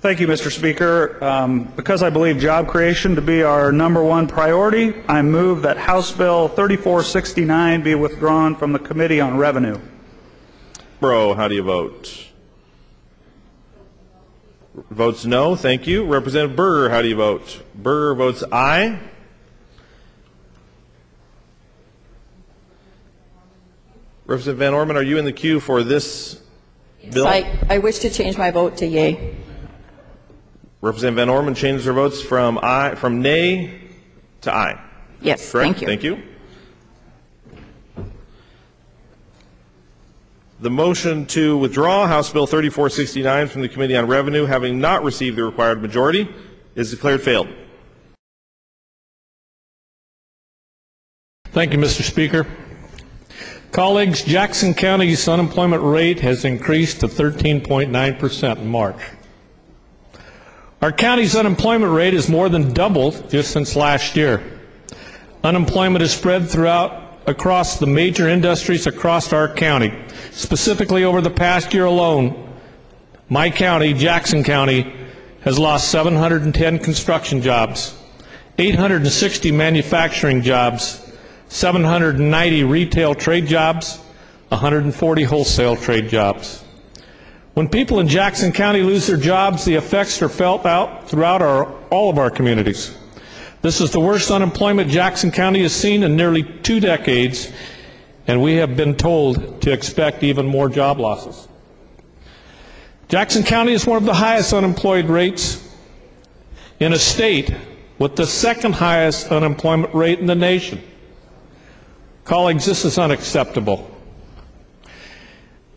Thank you, Mr. Speaker. Because I believe job creation to be our #1 priority, I move that House Bill 3469 be withdrawn from the Committee on Revenue. Bro, how do you vote? Votes no. Thank you. Representative Berger, how do you vote? Berger votes aye. Representative Van Orman, are you in the queue for this bill? I wish to change my vote to yea. Representative Van Orman changes her votes from nay to aye. Yes, correct? thank you. Thank you. The motion to withdraw House Bill 3469 from the Committee on Revenue, having not received the required majority, is declared failed. Thank you, Mr. Speaker. Colleagues, Jackson County's unemployment rate has increased to 13.9% in March. Our county's unemployment rate has more than doubled just since last year. Unemployment is spread across the major industries across our county. Specifically, over the past year alone, my county, Jackson County, has lost 710 construction jobs, 860 manufacturing jobs, 790 retail trade jobs, 140 wholesale trade jobs. When people in Jackson County lose their jobs, the effects are felt out throughout all of our communities. This is the worst unemployment Jackson County has seen in nearly 2 decades, and we have been told to expect even more job losses. Jackson County is one of the highest unemployed rates in a state with the second highest unemployment rate in the nation. Colleagues, this is unacceptable.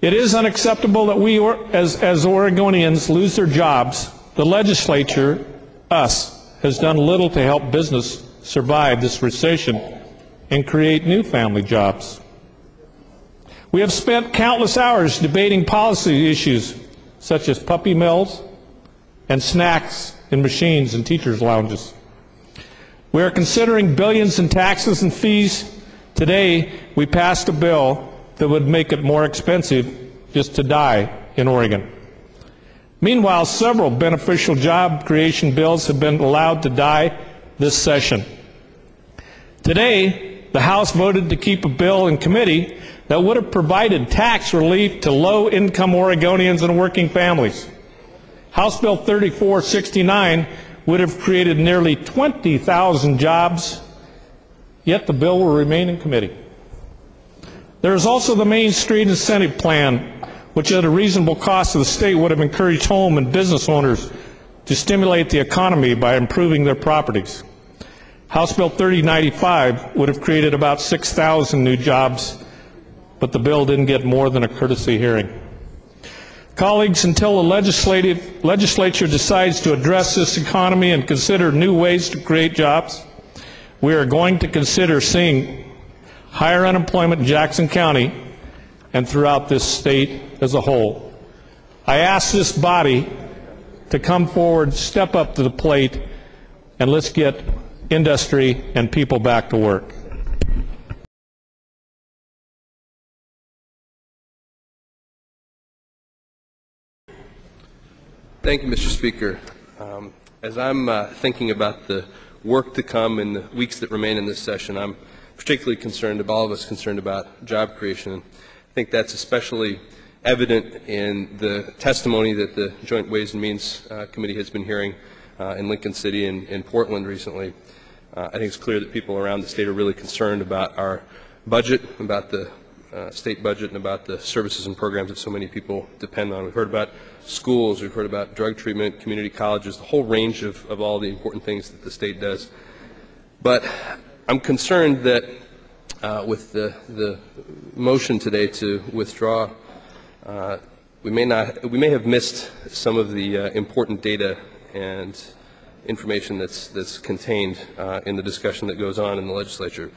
It is unacceptable that we, as Oregonians, lose their jobs. The legislature, us, has done little to help business survive this recession and create new family jobs. We have spent countless hours debating policy issues such as puppy mills and snacks in machines and teachers' lounges. We are considering billions in taxes and fees. Today, we passed a bill that would make it more expensive just to die in Oregon. Meanwhile, several beneficial job creation bills have been allowed to die this session. Today, the House voted to keep a bill in committee that would have provided tax relief to low-income Oregonians and working families. House Bill 3469 would have created nearly 20,000 jobs, yet the bill will remain in committee. There is also the Main Street Incentive Plan, which at a reasonable cost to the state would have encouraged home and business owners to stimulate the economy by improving their properties. House Bill 3095 would have created about 6,000 new jobs, but the bill didn't get more than a courtesy hearing. Colleagues, until the legislature decides to address this economy and consider new ways to create jobs, we are going to consider seeing higher unemployment in Jackson County and throughout this state as a whole. I ask this body to come forward, step up to the plate, and let's get industry and people back to work. Thank you, Mr. Speaker. As I'm thinking about the work to come in the weeks that remain in this session, I'm particularly concerned, all of us concerned about job creation. I think that's especially evident in the testimony that the Joint Ways and Means Committee has been hearing in Lincoln City and in Portland recently. I think it's clear that people around the state are really concerned about our budget, about the state budget, and about the services and programs that so many people depend on. We've heard about schools, we've heard about drug treatment, community colleges, the whole range of all the important things that the state does. But I'm concerned that with the motion today to withdraw, we may have missed some of the important data and information that's contained in the discussion that goes on in the legislature.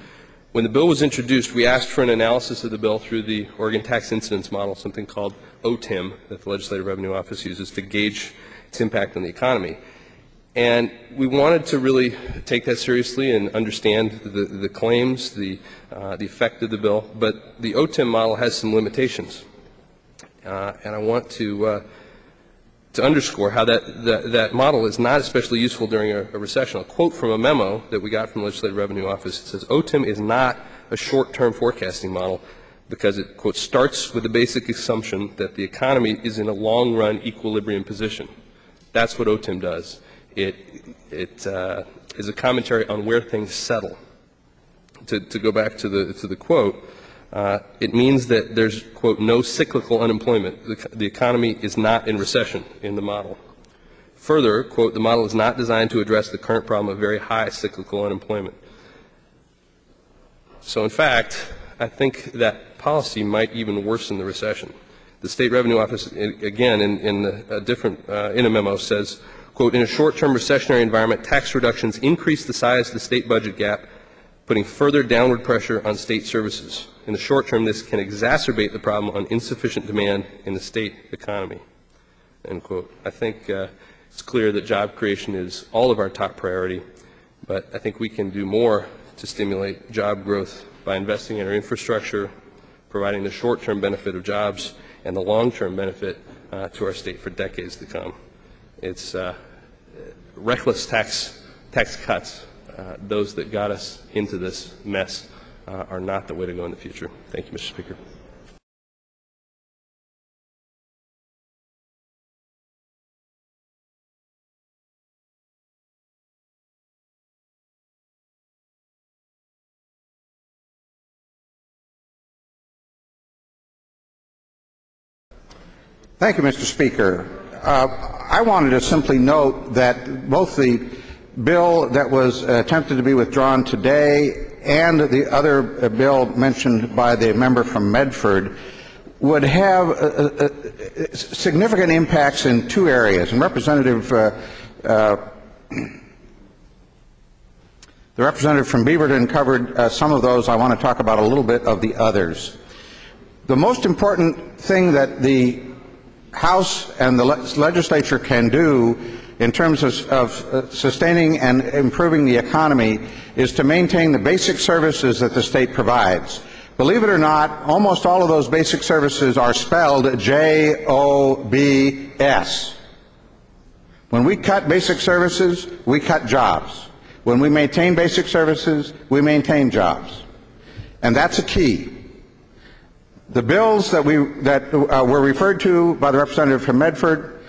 When the bill was introduced, we asked for an analysis of the bill through the Oregon Tax Incidence Model, something called OTIM that the Legislative Revenue Office uses to gauge its impact on the economy. And we wanted to really take that seriously and understand the claims, the effect of the bill. But the OTIM model has some limitations. And I want to to underscore how that model is not especially useful during a recession. A quote from a memo that we got from the Legislative Revenue Office. It says, OTIM is not a short-term forecasting model because it, quote, starts with the basic assumption that the economy is in a long-run equilibrium position. That's what OTIM does. It is a commentary on where things settle. To go back to the quote, it means that there's, quote, no cyclical unemployment. The economy is not in recession in the model. Further, quote, the model is not designed to address the current problem of very high cyclical unemployment. So in fact, I think that policy might even worsen the recession. The State Revenue Office, again, in a memo says, quote, in a short-term recessionary environment, tax reductions increase the size of the state budget gap, putting further downward pressure on state services. In the short term, this can exacerbate the problem on insufficient demand in the state economy, end quote. I think it's clear that job creation is all of our top priority, but I think we can do more to stimulate job growth by investing in our infrastructure, providing the short-term benefit of jobs and the long-term benefit to our state for decades to come. It's reckless tax cuts. Those that got us into this mess are not the way to go in the future. Thank you, Mr. Speaker. Thank you, Mr. Speaker. I wanted to simply note that both the bill that was attempted to be withdrawn today and the other bill mentioned by the member from Medford would have significant impacts in two areas. And the representative from Beaverton covered some of those. I want to talk about a little bit of the others. The most important thing that the House and the legislature can do in terms of sustaining and improving the economy is to maintain the basic services that the state provides. Believe it or not, almost all of those basic services are spelled J-O-B-S. When we cut basic services, we cut jobs. When we maintain basic services, we maintain jobs. And that's a key. The bills that were referred to by the representative from Medford,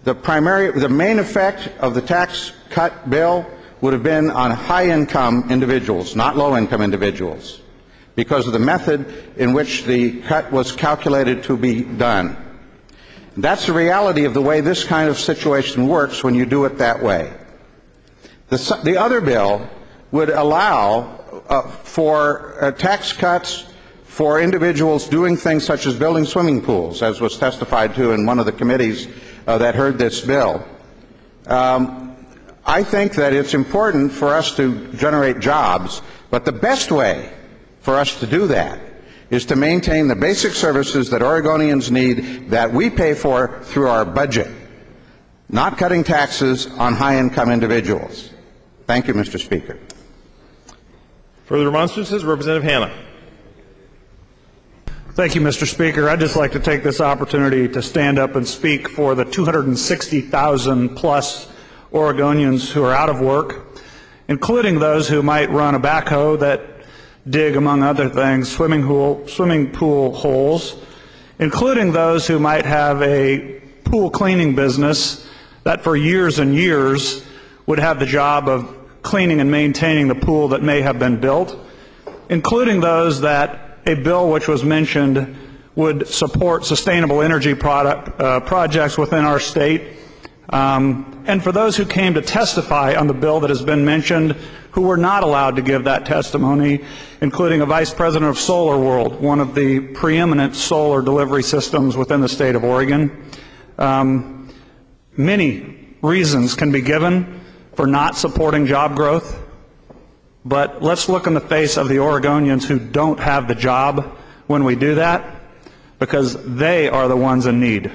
the main effect of the tax cut bill would have been on high-income individuals, not low-income individuals, because of the method in which the cut was calculated to be done. That's the reality of the way this kind of situation works when you do it that way. The other bill would allow for tax cuts for individuals doing things such as building swimming pools, as was testified to in one of the committees that heard this bill. I think that it's important for us to generate jobs, but the best way for us to do that is to maintain the basic services that Oregonians need, that we pay for through our budget, not cutting taxes on high-income individuals. Thank you, Mr. Speaker. Further remonstrances? Representative Hanna. Thank you, Mr. Speaker. I'd just like to take this opportunity to stand up and speak for the 260,000 plus Oregonians who are out of work, including those who might run a backhoe that dig, among other things, swimming pool holes, including those who might have a pool cleaning business that for years and years would have the job of cleaning and maintaining the pool that may have been built, including those that a bill which was mentioned would support sustainable energy projects within our state, and for those who came to testify on the bill that has been mentioned who were not allowed to give that testimony, including a vice president of Solar World, one of the preeminent solar delivery systems within the state of Oregon. Many reasons can be given for not supporting job growth. But let's look in the face of the Oregonians who don't have the job when we do that, because they are the ones in need.